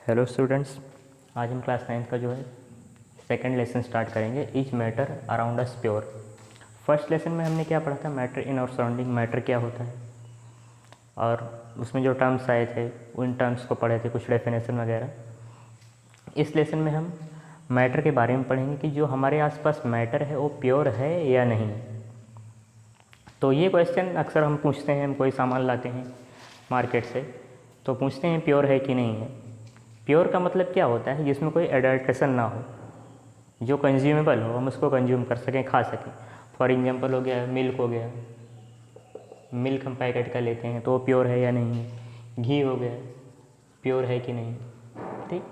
Hello students, आज हम class 9 का जो है सेकंड लेसन स्टार्ट करेंगे। Is matter around us pure. First lesson में हमने क्या पढ़ा था, मैटर इन और सराउंडिंग। मैटर क्या होता है और उसमें जो टर्म्स आए थे उन टर्म्स को पढ़े थे, कुछ डेफिनेशन वगैरह। इस लेसन में हम मैटर के बारे में पढ़ेंगे कि जो हमारे आसपास मैटर है वो प्योर है या नहीं। तो ये क्वेश्चन अक्सर हम पूछते हैं, हम कोई सामान लाते हैं मार्केट से तो पूछते हैं प्योर है कि नहीं है। प्योर का मतलब क्या होता है, जिसमें कोई एडल्ट्रेशन ना हो, जो कंज्यूमेबल हो, हम उसको कंज्यूम कर सकें, खा सकें। फॉर एग्जांपल हो गया मिल्क, हो गया मिल्क हम पैकेट का लेते हैं तो वो प्योर है या नहीं है। घी हो गया, प्योर है कि नहीं। ठीक,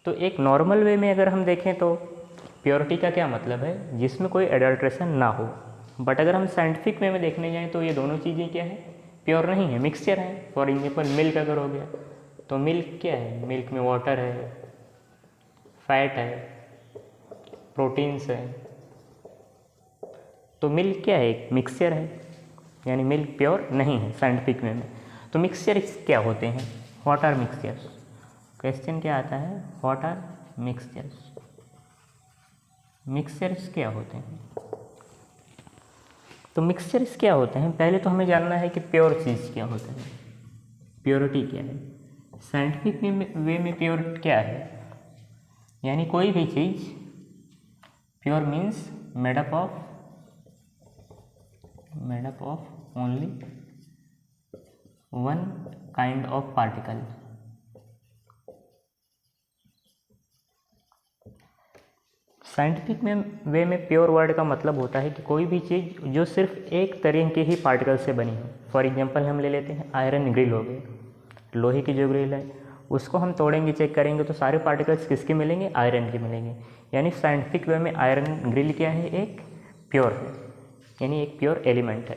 तो एक नॉर्मल वे में अगर हम देखें तो प्योरिटी का क्या मतलब है, जिसमें कोई एडल्ट्रेशन ना हो। बट अगर हम साइंटिफिक वे में देखने जाएँ तो ये दोनों चीज़ें क्या है, प्योर नहीं है, मिक्सचर है। फॉर एग्जांपल मिल्क अगर हो गया तो मिल्क क्या है, मिल्क में वाटर है, फैट है, प्रोटीन्स है। तो मिल्क क्या है, एक मिक्सचर है, यानी मिल्क प्योर नहीं है साइंटिफिक वे में। तो मिक्सचर्स क्या होते हैं, व्हाट आर मिक्सचर्स। क्वेश्चन क्या आता है, व्हाट आर मिक्सचर्स। मिक्सचर्स क्या होते हैं। तो मिक्सचर्स क्या होते हैं, पहले तो हमें जानना है कि प्योर चीज़ क्या होता है, प्योरिटी क्या है। साइंटिफिक वे में प्योर क्या है, यानी कोई भी चीज़ pure means made up of only one kind of particle. Scientific way में प्योर वर्ड का मतलब होता है कि कोई भी चीज़ जो सिर्फ एक तरह के ही पार्टिकल से बनी हो। फॉर एग्जांपल हम ले लेते हैं आयरन ग्रिल हो गए, लोहे की जो ग्रिल है उसको हम तोड़ेंगे, चेक करेंगे तो सारे पार्टिकल्स किसके मिलेंगे, आयरन के मिलेंगे। यानी साइंटिफिक वे में आयरन ग्रिल क्या है, एक प्योर है, यानी एक प्योर एलिमेंट है।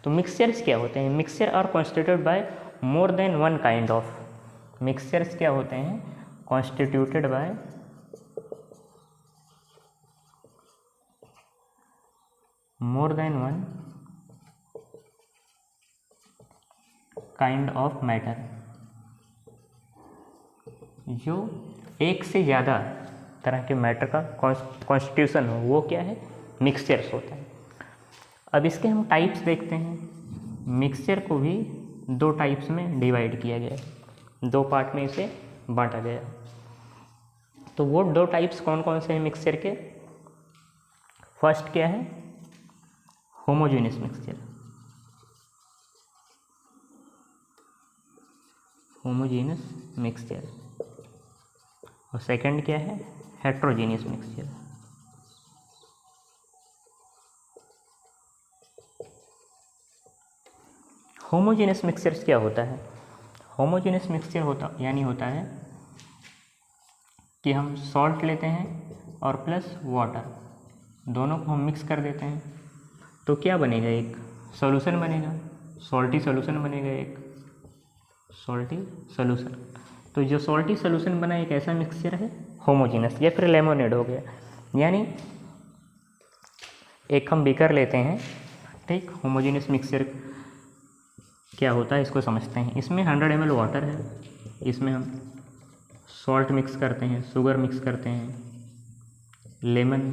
तो मिक्सचर्स क्या होते हैं, mixture are constituted by more than one kind of. Mixtures क्या होते हैं, constituted by more than one kind of matter. जो एक से ज़्यादा तरह के मैटर का कॉन्स्टिट्यूशन हो वो क्या है, मिक्सचर्स होता है। अब इसके हम टाइप्स देखते हैं। मिक्सचर को भी दो टाइप्स में डिवाइड किया गया है, दो पार्ट में इसे बांटा गया। तो वो दो टाइप्स कौन कौन से हैं मिक्सचर के। फर्स्ट क्या है, होमोजेनियस मिक्सचर, होमोजेनियस मिक्सचर। और सेकंड क्या है, हेट्रोजेनियस मिक्सचर। होमोजेनियस मिक्सचर्स क्या होता है, होमोजेनियस मिक्सचर होता है कि हम सॉल्ट लेते हैं और प्लस वाटर, दोनों को हम मिक्स कर देते हैं तो क्या बनेगा, एक सॉल्यूशन बनेगा, सॉल्टी सॉल्यूशन बनेगा, एक सॉल्टी सॉल्यूशन। तो जो सॉल्टी सॉल्यूशन बना एक ऐसा मिक्सचर है होमोजेनियस। या फिर लेमोनेड हो गया, यानी एक हम बीकर लेते हैं, ठीक। होमोजेनियस मिक्सचर क्या होता है इसको समझते हैं। इसमें 100 ml वाटर है, इसमें हम सॉल्ट मिक्स करते हैं, शुगर मिक्स करते हैं, लेमन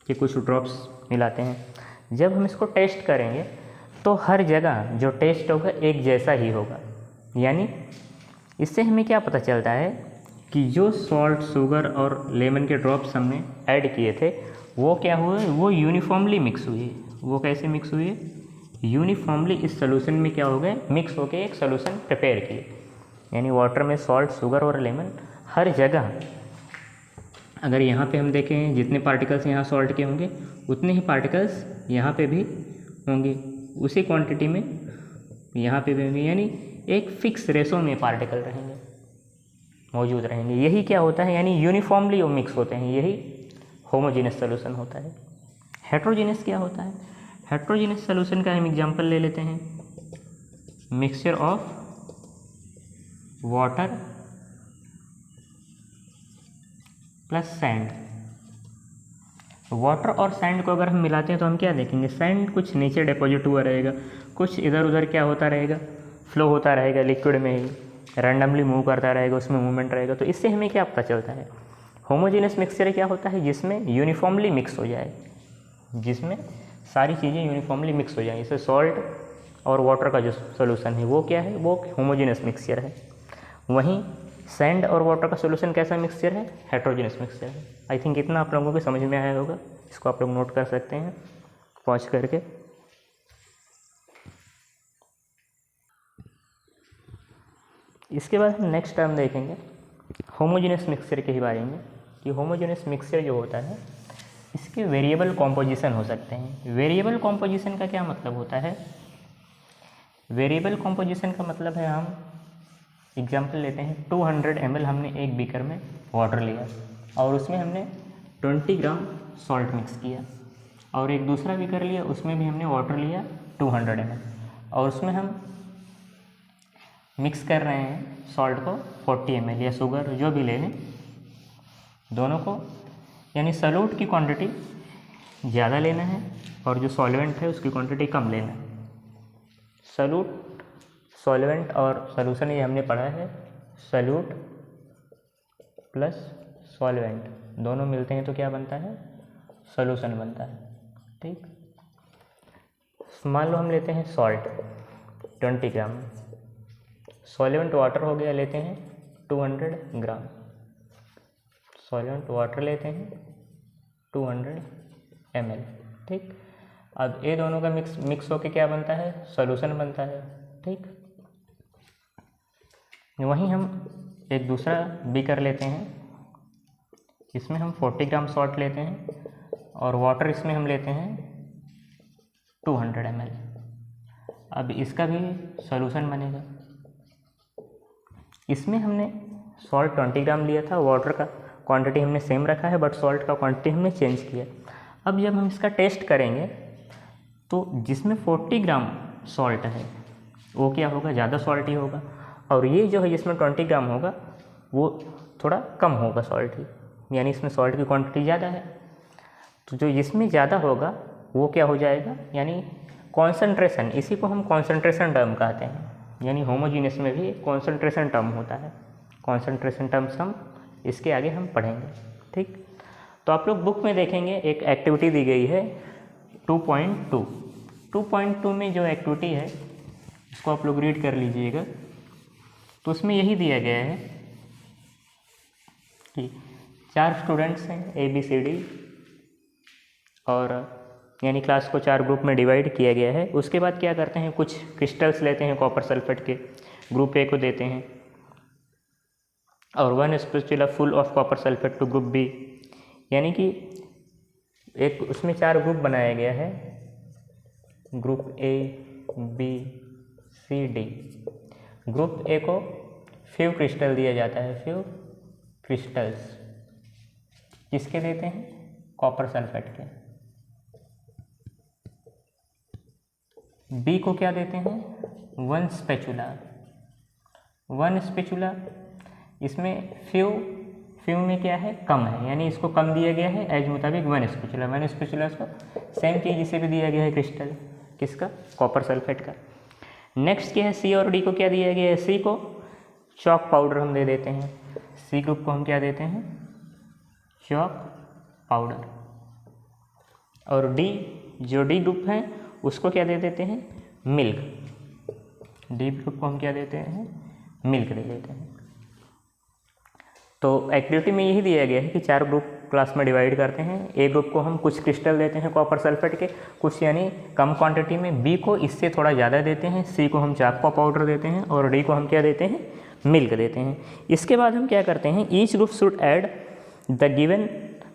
के कुछ ड्रॉप्स मिलाते हैं। जब हम इसको टेस्ट करेंगे तो हर जगह जो टेस्ट होगा एक जैसा ही होगा। यानी इससे हमें क्या पता चलता है कि जो सॉल्ट, शुगर और लेमन के ड्रॉप्स हमने ऐड किए थे वो क्या हुए, वो यूनिफॉर्मली मिक्स हुए। वो कैसे मिक्स हुए, यूनिफॉर्मली इस सोल्यूशन में क्या हो गए, मिक्स होके एक सोल्यूशन प्रिपेयर किए। यानी वाटर में सॉल्ट, शुगर और लेमन हर जगह, अगर यहाँ पे हम देखें जितने पार्टिकल्स यहाँ सॉल्ट के होंगे उतने ही पार्टिकल्स यहाँ पे भी होंगे, उसी क्वांटिटी में यहाँ पे भी होंगे। यानी एक फिक्स रेशो में पार्टिकल रहेंगे, मौजूद रहेंगे। यही क्या होता है, यानी यूनिफॉर्मली वो मिक्स होते हैं, यही होमोजेनियस सोल्यूशन होता है। हेट्रोजेनियस क्या होता है, हेट्रोजेनियस सोल्यूशन का हम एग्जांपल ले लेते हैं, mixture of water plus sand. Water और सैंड को अगर हम मिलाते हैं तो हम क्या देखेंगे, सैंड कुछ नीचे डिपॉजिट हुआ रहेगा, कुछ इधर उधर क्या होता रहेगा, फ्लो होता रहेगा लिक्विड में ही, रैंडमली मूव करता रहेगा, उसमें मूवमेंट रहेगा। तो इससे हमें क्या पता चलता है, होमोजेनियस मिक्सचर क्या होता है, जिसमें यूनिफॉर्मली मिक्स हो जाए, जिसमें सारी चीज़ें यूनिफॉर्मली मिक्स हो जाएं। जैसे सॉल्ट और वाटर का जो सोल्यूशन है वो क्या है, वो होमोजेनियस मिक्सचर है। वहीं सैंड और वाटर का सोल्यूशन कैसा मिक्सचर है, हेट्रोजेनियस मिक्सचर है। आई थिंक इतना आप लोगों को समझ में आया होगा, इसको आप लोग नोट कर सकते हैं पॉज करके। इसके बाद हम नेक्स्ट टर्म देखेंगे होमोजेनियस मिक्सचर के ही बारे में, कि होमोजेनियस मिक्सचर जो होता है इसके वेरिएबल कॉम्पोजिशन हो सकते हैं। वेरिएबल कॉम्पोजिशन का क्या मतलब होता है, वेरिएबल कॉम्पोजिशन का मतलब है, हम एग्जांपल लेते हैं 200 ml हमने एक बीकर में वाटर लिया और उसमें हमने 20 ग्राम सॉल्ट मिक्स किया, और एक दूसरा बीकर लिया उसमें भी हमने वाटर लिया 200 ml और उसमें हम मिक्स कर रहे हैं सॉल्ट को 40 ml या शुगर जो भी ले लें, दोनों को, यानी सॉल्यूट की क्वांटिटी ज़्यादा लेना है और जो सॉल्वेंट है उसकी क्वांटिटी कम लेना है। सॉल्यूट, सॉल्वेंट और सॉल्यूशन ये हमने पढ़ा है, सॉल्यूट प्लस सॉल्वेंट दोनों मिलते हैं तो क्या बनता है, सॉल्यूशन बनता है। ठीक, मान लो हम लेते हैं सॉल्ट 20 ग्राम, सॉल्वेंट वाटर हो गया, लेते हैं 200 ग्राम, सॉल्वेंट वाटर लेते हैं 200 ml। ठीक, अब ये दोनों का मिक्स होके क्या बनता है, सॉल्यूशन बनता है। ठीक, वहीं हम एक दूसरा बीकर लेते हैं, इसमें हम 40 ग्राम सॉल्ट लेते हैं और वाटर इसमें हम लेते हैं 200 ml। अब इसका भी सॉल्यूशन बनेगा। इसमें हमने सॉल्ट 20 ग्राम लिया था, वाटर का क्वांटिटी हमने सेम रखा है, बट सॉल्ट का क्वांटिटी हमने चेंज किया। अब जब हम इसका टेस्ट करेंगे तो जिसमें 40 ग्राम सॉल्ट है वो क्या होगा, ज़्यादा सॉल्टी होगा, और ये जो है जिसमें 20 ग्राम होगा वो थोड़ा कम होगा सॉल्ट ही, यानी इसमें सॉल्ट की क्वांटिटी ज़्यादा है। तो जो जिसमें ज़्यादा होगा वो क्या हो जाएगा, यानी कॉन्सेंट्रेशन, इसी को हम कॉन्सेंट्रेशन टर्म कहते हैं, यानी होमोजीनियस में भी कॉन्सेंट्रेशन टर्म होता है। कॉन्सेंट्रेशन टर्म्स हम इसके आगे हम पढ़ेंगे। ठीक, तो आप लोग बुक में देखेंगे एक एक्टिविटी दी गई है 2.2 में जो एक्टिविटी है इसको आप लोग रीड कर लीजिएगा। तो उसमें यही दिया गया है कि 4 स्टूडेंट्स हैं ABCD, और यानी क्लास को 4 ग्रुप में डिवाइड किया गया है। उसके बाद क्या करते हैं, कुछ क्रिस्टल्स लेते हैं कॉपर सल्फेट के, ग्रुप A को देते हैं, और 1 spatula full of copper sulphate to group B, यानी कि एक उसमें 4 ग्रुप बनाया गया है, group A B C D। Group A को फ्यू क्रिस्टल दिया जाता है, फ्यू क्रिस्टल्स, किसके देते हैं, कॉपर सल्फेट के। B को क्या देते हैं, 1 स्पैचुला, 1 स्पैचुला, इसमें फ्यू में क्या है, कम है, यानी इसको कम दिया गया है एज मुताबिक 1 स्पैचुला। 1 स्पैचुला को सेम चीज़ इसे भी दिया गया है क्रिस्टल, किसका, कॉपर सल्फेट का। नेक्स्ट क्या है, C और D को क्या दिया गया है, C को चॉक पाउडर हम दे देते हैं, C ग्रुप को हम क्या देते हैं, चॉक पाउडर, और D, जो D ग्रुप है उसको क्या दे देते हैं, मिल्क। D ग्रुप को हम क्या देते हैं, मिल्क दे देते हैं। तो एक्टिविटी में यही दिया गया है कि 4 ग्रुप क्लास में डिवाइड करते हैं। A ग्रुप को हम कुछ क्रिस्टल देते हैं कॉपर सल्फेट के, कुछ यानी कम क्वांटिटी में, B को इससे थोड़ा ज़्यादा देते हैं, C को हम चाक पाउडर देते हैं, और D को हम क्या देते हैं, मिल्क देते हैं। इसके बाद हम क्या करते हैं, each group should add the given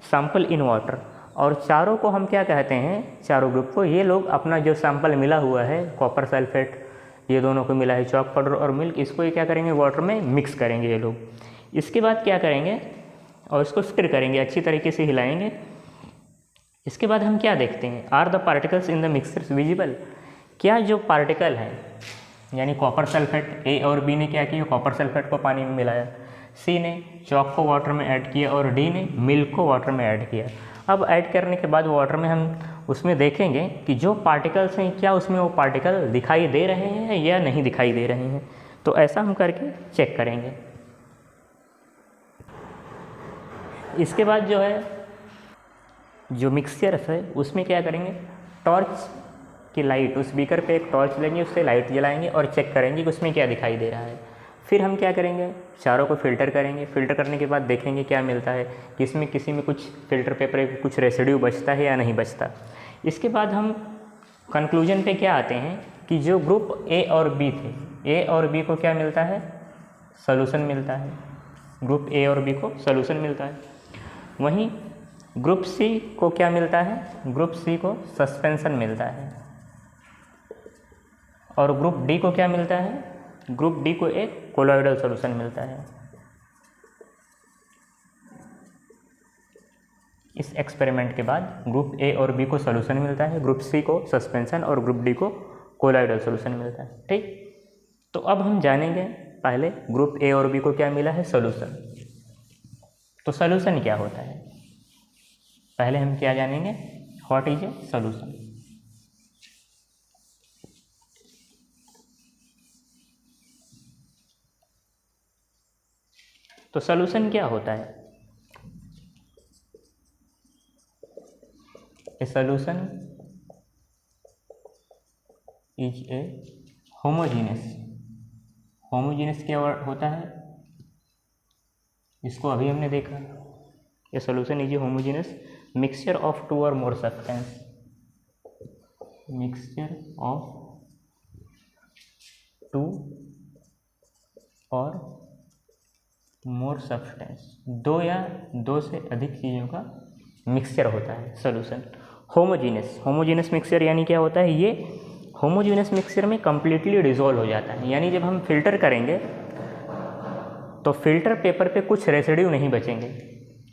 sample in water, और चारों को हम क्या कहते हैं, चारों ग्रुप को, ये लोग अपना जो सैंपल मिला हुआ है, कॉपर सल्फेट ये दोनों को मिला है, चॉक पाउडर और मिल्क, इसको ये क्या करेंगे, वाटर में मिक्स करेंगे ये लोग। इसके बाद क्या करेंगे, और इसको स्टिर करेंगे, अच्छी तरीके से हिलाएंगे। इसके बाद हम क्या देखते हैं, are the particles in the mixtures visible, क्या जो पार्टिकल हैं, यानी कॉपर सल्फेट, A और B ने क्या किया, कॉपर सल्फेट को पानी में मिलाया, C ने चॉक को वाटर में ऐड किया, और D ने मिल्क को वाटर में ऐड किया। अब ऐड करने के बाद वाटर में हम उसमें देखेंगे कि जो पार्टिकल्स हैं क्या उसमें वो पार्टिकल दिखाई दे रहे हैं या नहीं दिखाई दे रहे हैं। तो ऐसा हम करके चेक करेंगे। इसके बाद जो है जो मिक्सचर है उसमें क्या करेंगे, टॉर्च की लाइट, उस बीकर पे एक टॉर्च लेंगे, उससे लाइट जलाएंगे और चेक करेंगे कि उसमें क्या दिखाई दे रहा है। फिर हम क्या करेंगे, चारों को फ़िल्टर करेंगे। फ़िल्टर करने के बाद देखेंगे क्या मिलता है, किसमें किसी में कुछ फ़िल्टर पेपर में कुछ रेसिड्यू बचता है या नहीं बचता। इसके बाद हम कंक्लूजन पे क्या आते हैं कि जो ग्रुप ए और बी थे, ए और बी को क्या मिलता है, सॉल्यूशन मिलता है। ग्रुप ए और बी को सॉल्यूशन मिलता है। वहीं ग्रुप सी को क्या मिलता है, ग्रुप सी को सस्पेंशन मिलता है। और ग्रुप डी को क्या मिलता है, ग्रुप डी को एक कोलॉइडल सॉल्यूशन मिलता है। इस एक्सपेरिमेंट के बाद ग्रुप ए और बी को सॉल्यूशन मिलता है, ग्रुप सी को सस्पेंशन और ग्रुप डी को कोलॉइडल सॉल्यूशन मिलता है। ठीक, तो अब हम जानेंगे पहले ग्रुप ए और बी को क्या मिला है, सॉल्यूशन। तो सॉल्यूशन क्या होता है, पहले हम क्या जानेंगे, व्हाट इज ए सॉल्यूशन। तो सॉल्यूशन क्या होता है, a solution is a homogeneous, homogeneous क्या होता है, इसको अभी हमने देखा। A solution is a homogeneous mixture of two or more substance, mixture of two or more substance, दो या दो से अधिक चीज़ों का मिक्सचर होता है सॉल्यूशन। होमोजीनियस, होमोजीनियस मिक्सचर यानी क्या होता है, ये होमोजीनियस मिक्सचर में कम्प्लीटली डिसॉल्व हो जाता है। यानी जब हम फिल्टर करेंगे तो फिल्टर पेपर पे कुछ रेसिड्यू नहीं बचेंगे।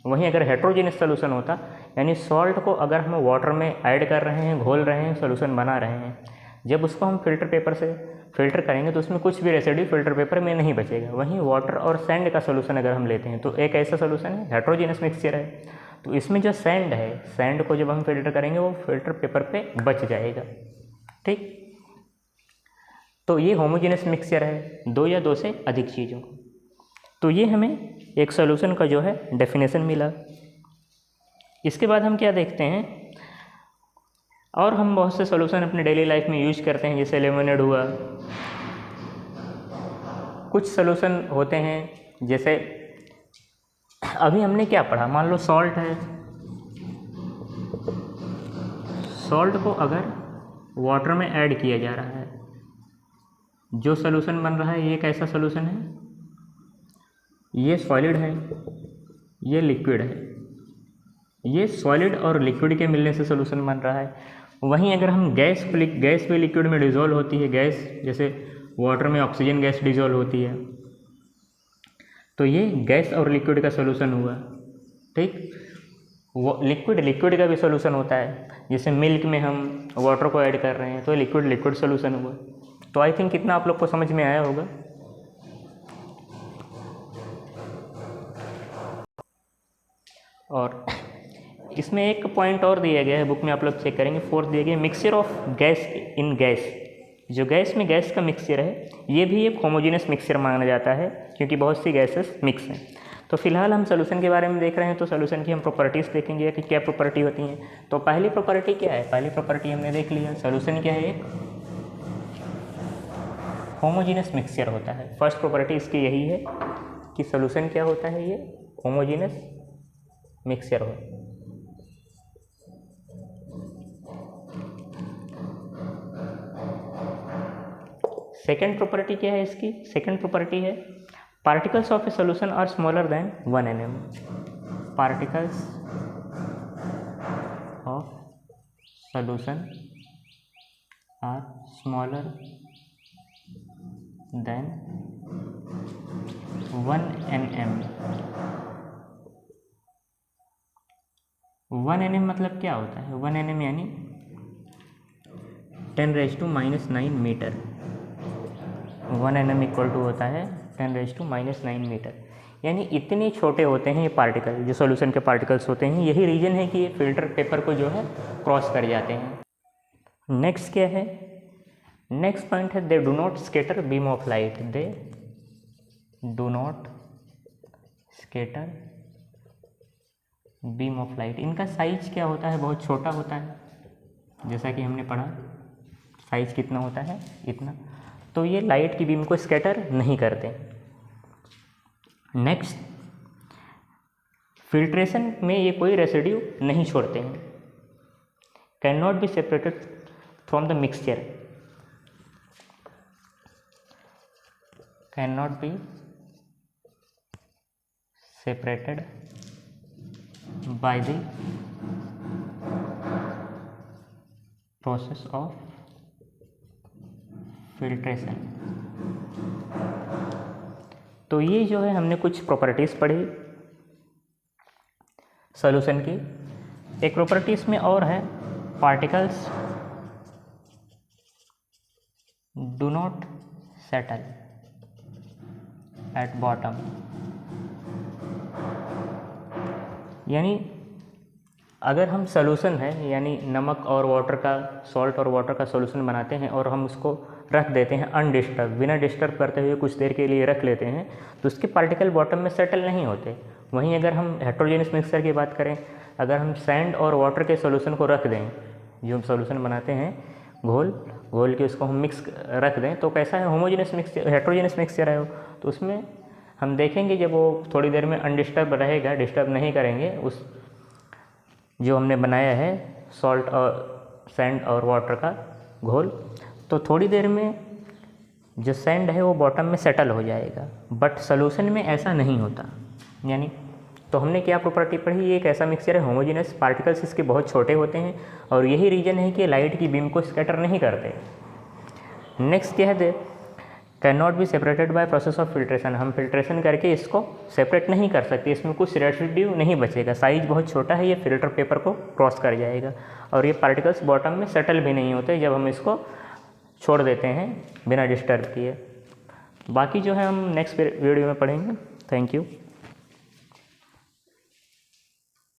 वहीं अगर हेट्रोजीनियस सॉल्यूशन होता, यानी सॉल्ट को अगर हम वाटर में ऐड कर रहे हैं, घोल रहे हैं, सॉल्यूशन बना रहे हैं, जब उसको हम फिल्टर पेपर से फिल्टर करेंगे तो उसमें कुछ भी रेसिड्यू फिल्टर पेपर में नहीं बचेगा। वहीं वाटर और सैंड का सॉल्यूशन अगर हम लेते हैं तो एक ऐसा सॉल्यूशन है, हेट्रोजीनियस मिक्सचर है, तो इसमें जो सैंड है, सैंड को जब हम फिल्टर करेंगे वो फिल्टर पेपर पे बच जाएगा। ठीक, तो ये होमोजीनियस मिक्सचर है, दो या दो से अधिक चीज़ों। तो ये हमें एक सॉल्यूशन का जो है डेफिनेशन मिला। इसके बाद हम क्या देखते हैं, और हम बहुत से सॉल्यूशन अपने डेली लाइफ में यूज करते हैं, जैसे लेमनेड हुआ। कुछ सॉल्यूशन होते हैं, जैसे अभी हमने क्या पढ़ा, मान लो सॉल्ट है, सॉल्ट को अगर वाटर में ऐड किया जा रहा है, जो सॉल्यूशन बन रहा है ये कैसा सॉल्यूशन है, ये सॉलिड है, ये लिक्विड है। ये सॉलिड और लिक्विड के मिलने से सॉल्यूशन बन रहा है। वहीं अगर हम गैस भी लिक्विड में डिज़ोल्व होती है, गैस जैसे वाटर में ऑक्सीजन गैस डिज़ोल्व होती है, तो ये गैस और लिक्विड का सॉल्यूशन हुआ। ठीक, वो लिक्विड का भी सॉल्यूशन होता है, जैसे मिल्क में हम वाटर को ऐड कर रहे हैं तो लिक्विड सॉल्यूशन हुआ। तो आई थिंक कितना आप लोग को समझ में आया होगा। और इसमें एक पॉइंट और दिया गया है, बुक में आप लोग चेक करेंगे, फोर्थ दिया गया, mixture of gas in gas. जो गैस में गैस का मिक्सचर है, ये भी एक होमोजीनियस मिक्सचर माना जाता है, क्योंकि बहुत सी गैसेस मिक्स हैं। तो फिलहाल हम सॉल्यूशन के बारे में देख रहे हैं, तो सॉल्यूशन की हम प्रॉपर्टीज़ देखेंगे कि क्या प्रॉपर्टी होती हैं। तो पहली प्रॉपर्टी क्या है, पहली प्रॉपर्टी हमने देख लिया, सॉल्यूशन क्या है, एक होमोजीनियस मिक्सचर होता है। फर्स्ट प्रॉपर्टी इसकी यही है कि सॉल्यूशन क्या होता है, ये होमोजीनियस मिक्सचर हो। सेकेंड प्रॉपर्टी क्या है इसकी, सेकेंड प्रॉपर्टी है particles of a solution are smaller than 1 nm। Particles of solution are smaller than 1 nm। 1 nm मतलब क्या होता है, 1 nm यानी 10⁻⁹ मीटर। 1 nm इक्वल टू होता है 10⁻⁹ मीटर, यानी इतने छोटे होते हैं ये पार्टिकल, जो सॉल्यूशन के पार्टिकल्स होते हैं। यही रीजन है कि ये फिल्टर पेपर को जो है क्रॉस कर जाते हैं। नेक्स्ट क्या है, नेक्स्ट पॉइंट है they do not scatter beam of light, they do not scatter beam of light. इनका साइज क्या होता है, बहुत छोटा होता है, जैसा कि हमने पढ़ा साइज कितना होता है, इतना। तो ये लाइट की बीम को स्कैटर नहीं करते। नेक्स्ट, फिल्ट्रेशन में ये कोई रेसिड्यू नहीं छोड़ते हैं। Can not be separated from the mixture, can not be separated by the process of filtration. तो ये जो है हमने कुछ प्रॉपर्टीज़ पढ़ी सॉल्यूशन की। एक प्रॉपर्टीज़ में और है, particles do not settle at bottom, यानी अगर हम सॉल्यूशन है, यानी नमक और वाटर का, सॉल्ट और वाटर का सॉल्यूशन बनाते हैं और हम उसको रख देते हैं अनडिस्टर्ब, बिना डिस्टर्ब करते हुए कुछ देर के लिए रख लेते हैं, तो उसके पार्टिकल बॉटम में सेटल नहीं होते। वहीं अगर हम हेट्रोजेनियस मिक्सचर की बात करें, अगर हम सैंड और वाटर के सॉल्यूशन को रख दें, जो हम सॉल्यूशन बनाते हैं घोल के उसको हम मिक्स रख दें, तो कैसा है, होमोजेनियस मिक्सचर, हेट्रोजेनियस मिक्सचर है वो। तो उसमें हम देखेंगे जब वो थोड़ी देर में अनडिस्टर्ब रहेगा, डिस्टर्ब नहीं करेंगे उस जो हमने बनाया है सॉल्ट और सैंड और वाटर का घोल, तो थोड़ी देर में जो सैंड है वो बॉटम में सेटल हो जाएगा। बट सॉल्यूशन में ऐसा नहीं होता। यानी तो हमने क्या प्रॉपर्टी पढ़ी, ये एक ऐसा मिक्सचर है होमोजेनियस, पार्टिकल्स इसके बहुत छोटे होते हैं और यही रीजन है कि लाइट की बीम को स्कैटर नहीं करते। नेक्स्ट क्या है, can not be separated by process of filtration. हम फिल्ट्रेशन करके इसको सेपरेट नहीं कर सकते, इसमें कुछ रेसिड्यू नहीं बचेगा, साइज बहुत छोटा है, ये फिल्टर पेपर को क्रॉस कर जाएगा और ये पार्टिकल्स बॉटम में सेटल भी नहीं होते जब हम इसको छोड़ देते हैं बिना डिस्टर्ब किए। बाकी जो है हम नेक्स्ट वीडियो में पढ़ेंगे। Thank you.